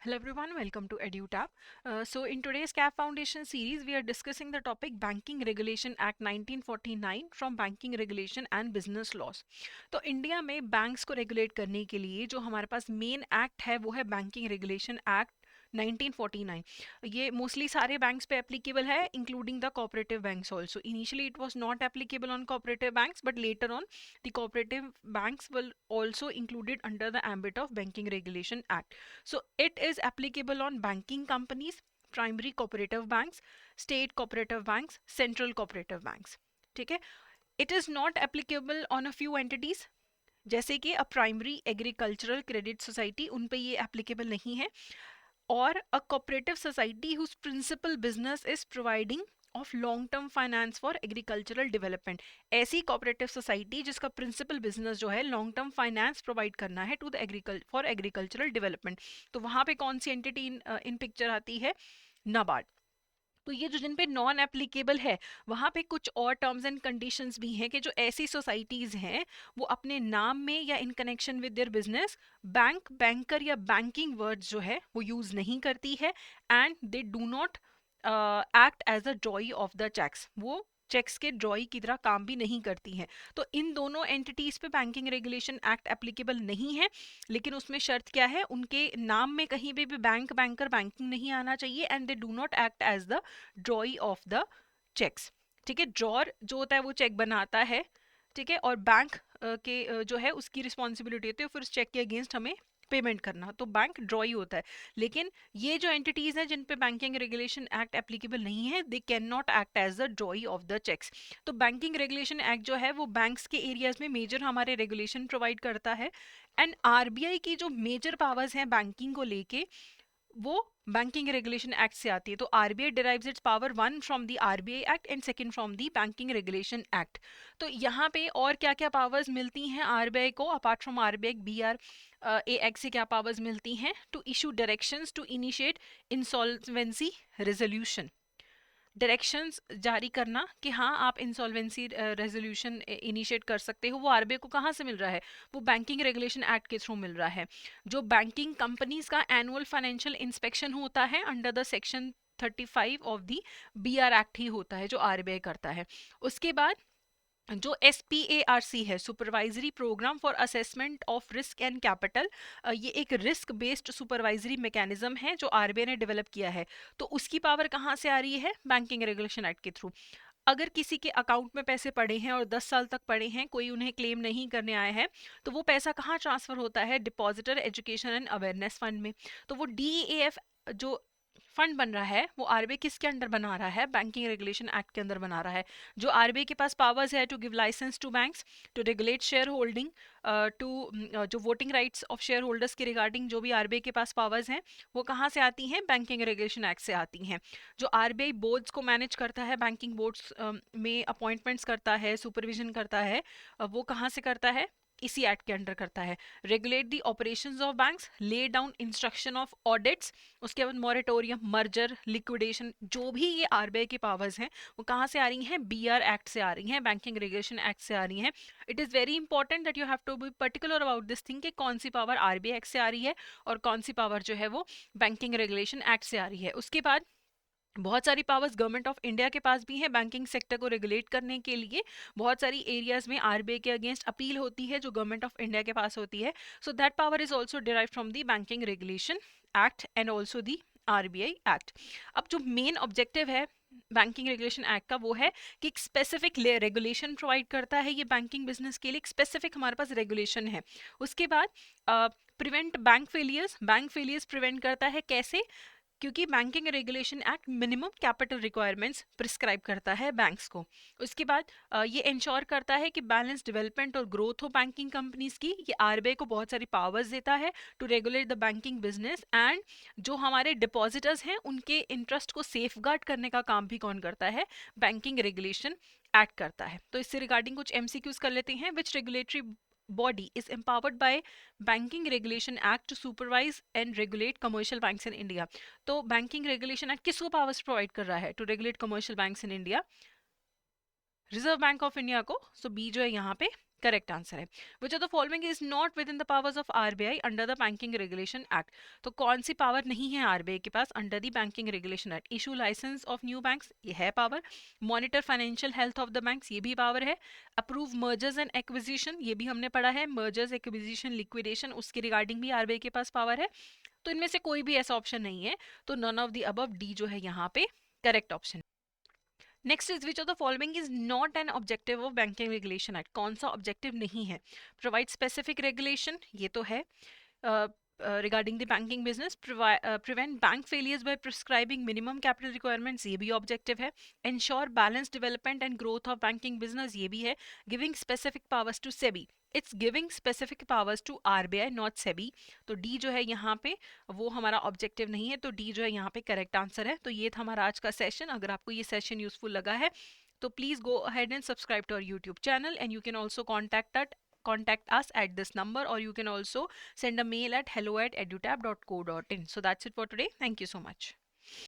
Hello everyone, welcome to EduTap. So in today's CAP Foundation series, we are discussing the topic Banking Regulation Act 1949 from Banking Regulation and Business Laws. तो India में banks को regulate करने के लिए जो हमारे पास main act है वो है बैंकिंग रेगुलेशन एक्ट 1949. ये मोस्टली सारे बैंक्स पे एप्लीकेबल है including the cooperative banks also. Initially it was not applicable on cooperative banks but later on the cooperative banks will also included under the ambit of Banking Regulation Act. So it is applicable on banking companies, primary cooperative banks, state cooperative banks, central cooperative banks. ठीक है. It is not applicable on a few entities जैसे कि a primary agricultural credit society, उन पे ये applicable नहीं है, और a cooperative society whose principal business is providing of long term finance for agricultural development. ऐसी कोऑपरेटिव सोसाइटी जिसका प्रिंसिपल बिजनेस जो है लॉन्ग टर्म फाइनेंस प्रोवाइड करना है to the for agricultural development. तो वहाँ पे कौन सी एंटिटी इन पिक्चर आती है? नाबार्ड. तो ये जो जिन पे नॉन एप्लीकेबल है वहाँ पे कुछ और टर्म्स एंड कंडीशंस भी हैं कि जो ऐसी सोसाइटीज़ हैं वो अपने नाम में या in connection with their business bank, banker या बैंकिंग वर्ड्स जो है वो यूज़ नहीं करती है, and they do not act as a drawee of the cheques. वो चेक्स के ड्रॉई की तरह काम भी नहीं करती हैं. तो इन दोनों एंटिटीज़ पे बैंकिंग रेगुलेशन एक्ट एप्लीकेबल नहीं है, लेकिन उसमें शर्त क्या है? उनके नाम में कहीं भी बैंक, बैंकर, बैंकिंग नहीं आना चाहिए, and they do not act as the drawee of the cheques. ठीक है. ड्रॉर जो होता है वो चेक बनाता है, ठीक है, और बैंक के जो है उसकी रिस्पॉन्सिबिलिटी होती है फिर उस चेक के अगेंस्ट हमें पेमेंट करना. तो बैंक ड्रॉई होता है. लेकिन ये जो एंटिटीज हैं जिन पे बैंकिंग रेगुलेशन एक्ट एप्लीकेबल नहीं है, they can not act as the drawee of the cheques. तो बैंकिंग रेगुलेशन एक्ट जो है वो बैंक्स के एरियाज में मेजर हमारे रेगुलेशन प्रोवाइड करता है, एंड आरबीआई की जो मेजर पावर्स हैं बैंकिंग को लेके वो बैंकिंग रेगुलेशन एक्ट से आती है. तो RBI derives it's power one from the RBI act and second from the banking regulation act. तो यहाँ पे और क्या क्या पावर्स मिलती हैं आरबीआई को apart from RBI BR A act से क्या पावर्स मिलती हैं? To issue directions to initiate insolvency resolution. Directions जारी करना कि हाँ आप इंसॉल्वेंसी रेजोल्यूशन इनिशिएट कर सकते हो. वो आरबीआई को कहाँ से मिल रहा है? वो बैंकिंग रेगुलेशन एक्ट के थ्रू मिल रहा है. जो बैंकिंग कंपनीज का एनुअल फाइनेंशियल इंस्पेक्शन होता है under the section 35 of the BR act ही होता है जो आरबीआई करता है. उसके बाद जो SPARC है, supervisory programme for assessment of risk and capital, ये एक रिस्क बेस्ड सुपरवाइजरी मैकेनिज्म है जो आरबीआई ने डेवलप किया है. तो उसकी पावर कहाँ से आ रही है? बैंकिंग रेगुलेशन एक्ट के थ्रू. अगर किसी के अकाउंट में पैसे पड़े हैं और 10 साल तक पड़े हैं, कोई उन्हें क्लेम नहीं करने आया है, तो वो पैसा कहाँ ट्रांसफर होता है? Depositor education and awareness fund में. तो वो DEAF जो फंड बन रहा है वो आरबीआई किसके अंडर बना रहा है? बैंकिंग रेगुलेशन एक्ट के अंदर बना रहा है. जो आरबीआई के पास पावर्स है to give licence to banks, to regulate share holding, to जो voting rights of share holders के रिगार्डिंग जो भी आरबीआई के पास पावर्स हैं वो कहाँ से आती हैं? बैंकिंग रेगुलेशन एक्ट से आती हैं. जो आरबीआई बोर्ड्स को मैनेज करता है, बैंकिंग बोर्ड्स में अपॉइंटमेंट्स करता है, सुपरविजन करता है, वो कहाँ से करता है? इसी एक्ट के अंडर करता है. Regulate the operations of banks, lay down instruction of audits, उसके बाद मॉरेटोरियम, मर्जर, लिक्विडेशन, जो भी ये आरबीआई की पावर्स हैं वो कहाँ से आ रही हैं? बीआर एक्ट से आ रही हैं, बैंकिंग रेगुलेशन एक्ट से आ रही हैं. It is very important that you have to be particular about this thing कि कौन सी पावर आरबीआई एक्ट से आ रही है और कौन सी पावर जो है वो बैंकिंग रेगुलेशन एक्ट से आ रही है. उसके बाद बहुत सारी पावर्स गवर्नमेंट ऑफ इंडिया के पास भी है बैंकिंग सेक्टर को रेगुलेट करने के लिए. बहुत सारी एरियाज में आरबीआई के अगेंस्ट अपील होती है जो गवर्नमेंट ऑफ इंडिया के पास होती है. So that power is also derive from the banking regulation act and also the RBI act. अब जो मेन ऑब्जेक्टिव है बैंकिंग रेगुलेशन एक्ट का वो है कि एक स्पेसिफिक रेगुलेशन प्रोवाइड करता है ये बैंकिंग बिजनेस के लिए. एक स्पेसिफिक हमारे पास रेगुलेशन है. उसके बाद प्रिवेंट बैंक फेलियर्स प्रिवेंट करता है. कैसे? क्योंकि banking regulation act minimum capital requirements prescribe करता है बैंक्स को. उसके बाद ये इंश्योर करता है कि बैलेंस डेवलपमेंट और ग्रोथ हो बैंकिंग कंपनीज की. ये आरबीआई को बहुत सारी पावर्स देता है to regulate the banking business, and जो हमारे डिपॉजिटर्स हैं उनके इंटरेस्ट को सेफगार्ड करने का काम भी कौन करता है? बैंकिंग रेगुलेशन एक्ट करता है. तो इससे रिगार्डिंग कुछ MCQs कर लेते हैं. विच regulatory body is empowered by Banking Regulation Act to supervise and regulate commercial banks in India. तो बैंकिंग रेगुलेशन एक्ट किसको पावर्स प्रोवाइड कर रहा है to regulate commercial banks in India? Reserve Bank of India को. So B जो है यहाँ पे करेक्ट आंसर है। Which of the following is not within the powers of RBI under the banking regulation act. तो कौन सी power नहीं है आरबीआई के पास under the banking regulation act? Issue licence of new banks, ये है power. Monitor financial health of the banks, ये भी पावर है। अप्रूव मर्जर्स एंड एक्विजिशन, ये भी हमने पढ़ा है। मर्जर्स, एक्विजिशन, लिक्विडेशन, उसके रिगार्डिंग भी आरबीआई के पास पावर है। तो इनमें से कोई भी ऐसा ऑप्शन नहीं है, तो none of the above, D जो है यहाँ पे correct option. Next is which of the following is not an objective of banking regulation act? कौन सा ऑब्जेक्टिव नहीं है? प्रोवाइड स्पेसिफिक रेगुलेशन, ये तो है। Regarding the banking business, prevent bank failures by prescribing minimum capital requirements, ये भी objective है। Ensure balance development and growth of banking business, ये भी है। Giving specific powers to SEBI, it's giving specific powers to RBI not SEBI. तो D जो है यहाँ पे वो हमारा ऑब्जेक्टिव नहीं है, तो डी जो है यहाँ पे करेक्ट आंसर है। तो ये था हमारा आज का सेशन। अगर आपको ये सेशन यूजफुल लगा है तो please go ahead and subscribe to our YouTube channel, and you can also contact us at this number, or you can also send a mail at hello@edutab.co.in. So that's it for today. Thank you so much.